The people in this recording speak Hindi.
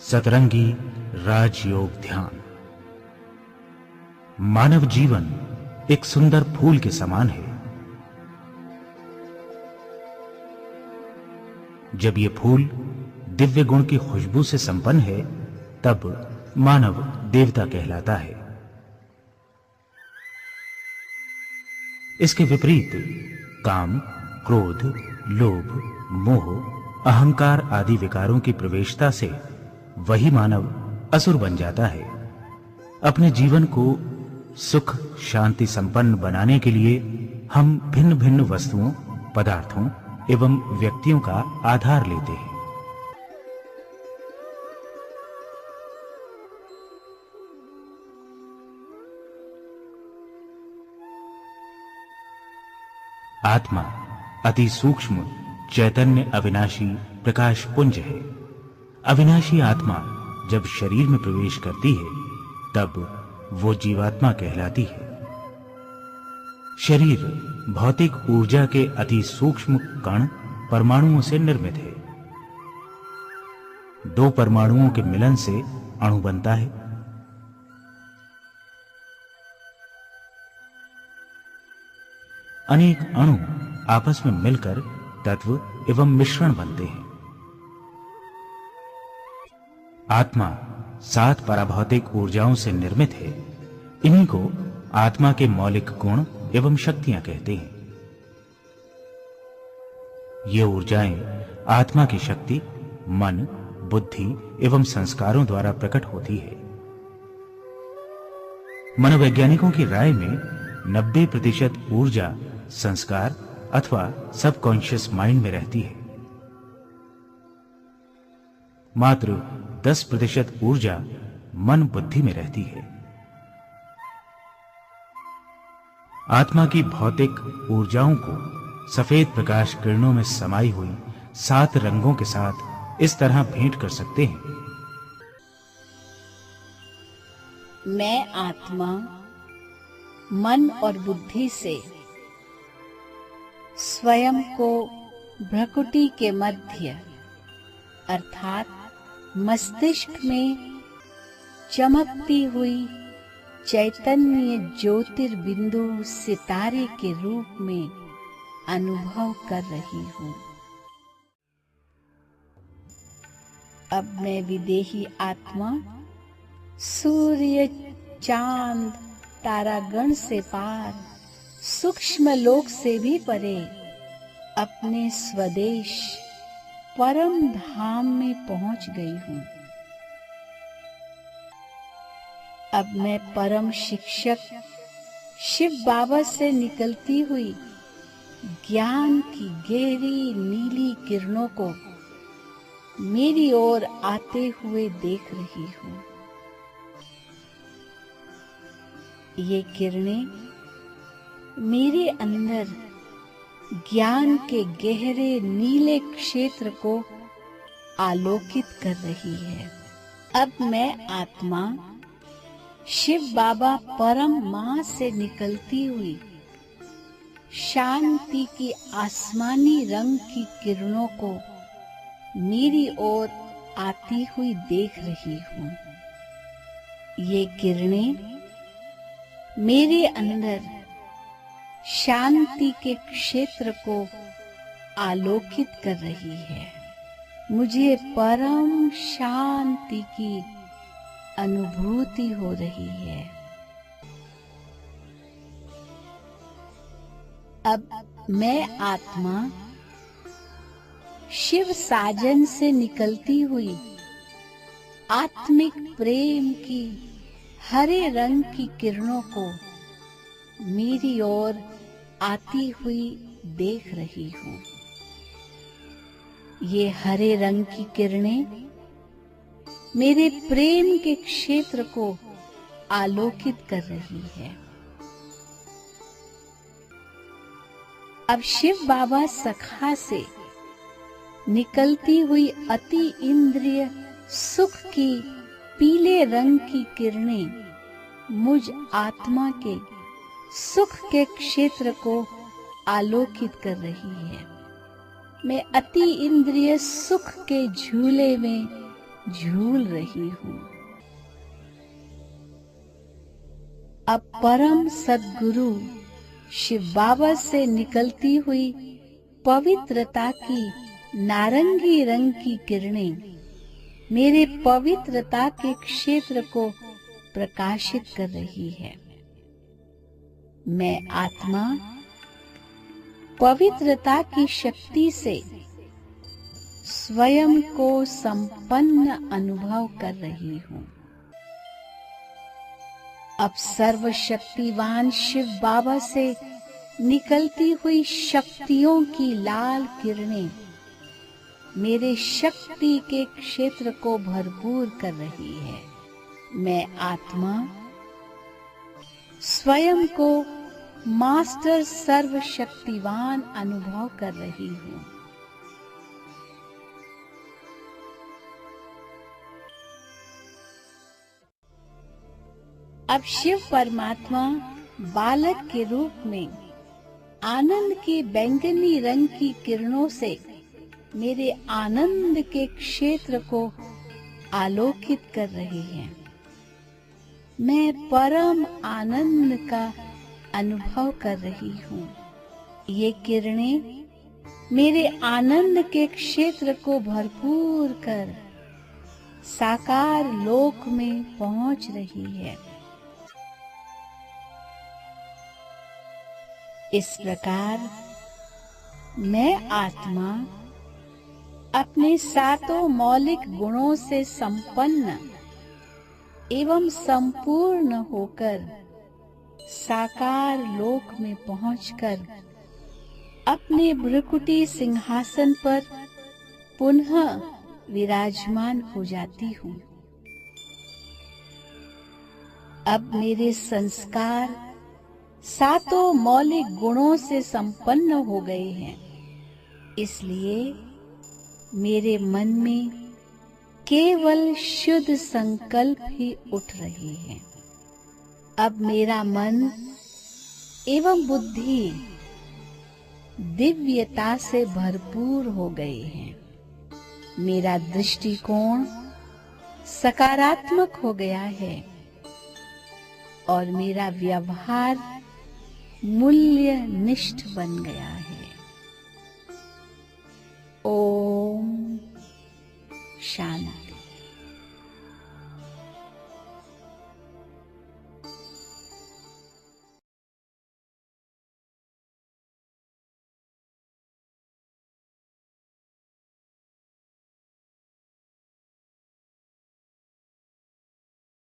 सतरंगी राजयोग ध्यान। मानव जीवन एक सुंदर फूल के समान है। जब ये फूल दिव्य गुण की खुशबू से संपन्न है, तब मानव देवता कहलाता है। इसके विपरीत काम, क्रोध, लोभ, मोह, अहंकार आदि विकारों की प्रवेशता से वही मानव असुर बन जाता है। अपने जीवन को सुख शांति संपन्न बनाने के लिए हम भिन्न भिन्न वस्तुओं, पदार्थों एवं व्यक्तियों का आधार लेते हैं। आत्मा अति सूक्ष्म चैतन्य अविनाशी प्रकाश पुंज है। अविनाशी आत्मा जब शरीर में प्रवेश करती है, तब वो जीवात्मा कहलाती है। शरीर भौतिक ऊर्जा के अति सूक्ष्म कण परमाणुओं से निर्मित है। दो परमाणुओं के मिलन से अणु बनता है। अनेक अणु आपस में मिलकर तत्व एवं मिश्रण बनते हैं। आत्मा 7 पराभौतिक ऊर्जाओं से निर्मित है। इन्हीं को आत्मा के मौलिक गुण एवं शक्तियां कहते हैं। ये ऊर्जाएं आत्मा की शक्ति, मन, बुद्धि एवं संस्कारों द्वारा प्रकट होती है। मनोवैज्ञानिकों की राय में 90% ऊर्जा संस्कार अथवा सबकॉन्शियस माइंड में रहती है। मात्र 10% ऊर्जा मन बुद्धि में रहती है। आत्मा की भौतिक ऊर्जाओं को सफेद प्रकाश किरणों में समाई हुई 7 रंगों के साथ इस तरह भेंट कर सकते हैं। मैं आत्मा मन और बुद्धि से स्वयं को भ्रकुटी के मध्य अर्थात मस्तिष्क में चमकती हुई चैतन्य ज्योतिर्बिंदु सितारे के रूप में अनुभव कर रही हूँ। अब मैं विदेही आत्मा सूर्य, चांद, तारागण से पार, सूक्ष्म लोक से भी परे अपने स्वदेश परम धाम में पहुंच गई हूँ। अब मैं परम शिक्षक शिव बाबा से निकलती हुई ज्ञान की गहरी नीली किरणों को मेरी ओर आते हुए देख रही हूँ। ये किरणें मेरे अंदर ज्ञान के गहरे नीले क्षेत्र को आलोकित कर रही है। अब मैं आत्मा शिव बाबा परम मां से निकलती हुई शांति की आसमानी रंग की किरणों को मेरी ओर आती हुई देख रही हूँ। ये किरणें मेरे अंदर शांति के क्षेत्र को आलोकित कर रही है। मुझे परम शांति की अनुभूति हो रही है। अब मैं आत्मा शिव साजन से निकलती हुई आत्मिक प्रेम की हरे रंग की किरणों को मेरी ओर आती हुई देख रही हूँ। ये हरे रंग की किरणें मेरे प्रेम के क्षेत्र को आलोकित कर रही है। अब शिव बाबा सखा से निकलती हुई अति इंद्रिय सुख की पीले रंग की किरणें मुझ आत्मा के सुख के क्षेत्र को आलोकित कर रही है। मैं अति इंद्रिय सुख के झूले में झूल रही हूँ। अब परम सद्गुरु शिव बाबा से निकलती हुई पवित्रता की नारंगी रंग की किरणें मेरे पवित्रता के क्षेत्र को प्रकाशित कर रही है। मैं आत्मा पवित्रता की शक्ति से स्वयं को संपन्न अनुभव कर रही हूँ। अब सर्वशक्तिवान शिव बाबा से निकलती हुई शक्तियों की लाल किरणें मेरे शक्ति के क्षेत्र को भरपूर कर रही है। मैं आत्मा स्वयं को मास्टर सर्वशक्तिवान अनुभव कर रही हूँ। अब शिव परमात्मा बालक के रूप में आनंद की बैंगनी रंग की किरणों से मेरे आनंद के क्षेत्र को आलोकित कर रहे हैं। मैं परम आनंद का अनुभव कर रही हूँ। ये किरणें मेरे आनंद के क्षेत्र को भरपूर कर साकार लोक में पहुंच रही है। इस प्रकार मैं आत्मा अपने सातों मौलिक गुणों से संपन्न एवं संपूर्ण होकर साकार लोक में पहुंचकर अपने भ्रुकुटी सिंहासन पर पुनः विराजमान हो जाती हूँ। अब मेरे संस्कार सातों मौलिक गुणों से संपन्न हो गए हैं, इसलिए मेरे मन में केवल शुद्ध संकल्प ही उठ रहे हैं। अब मेरा मन एवं बुद्धि दिव्यता से भरपूर हो गए हैं। मेरा दृष्टिकोण सकारात्मक हो गया है और मेरा व्यवहार मूल्य निष्ठ बन गया है। ओम शांति।